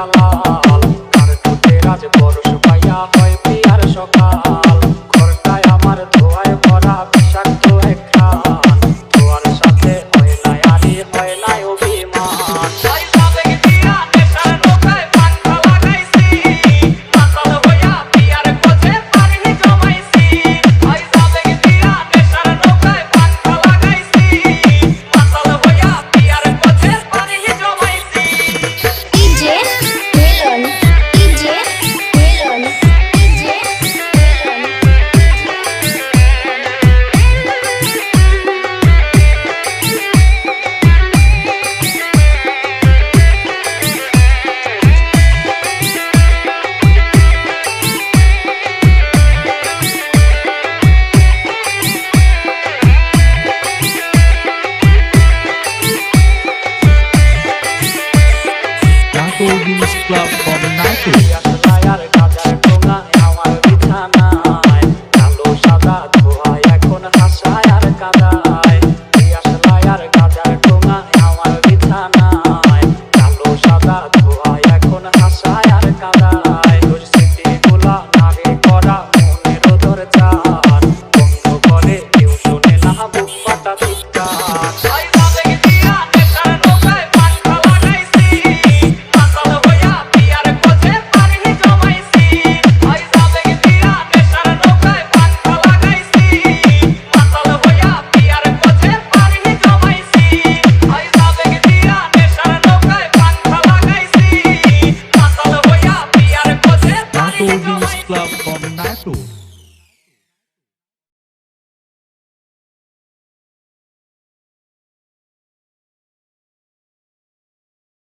দালাল কার দুধে রাজ পরশ পাইয়া হয় পিয়ার সকাল ঘরটায় আমার ধোয়ায় ভরা বিষাক্ত এক ঘ্রাণ ধোয়ার সাথে হয় নাই আরে হয় নাই অভিমান Club for the night. Club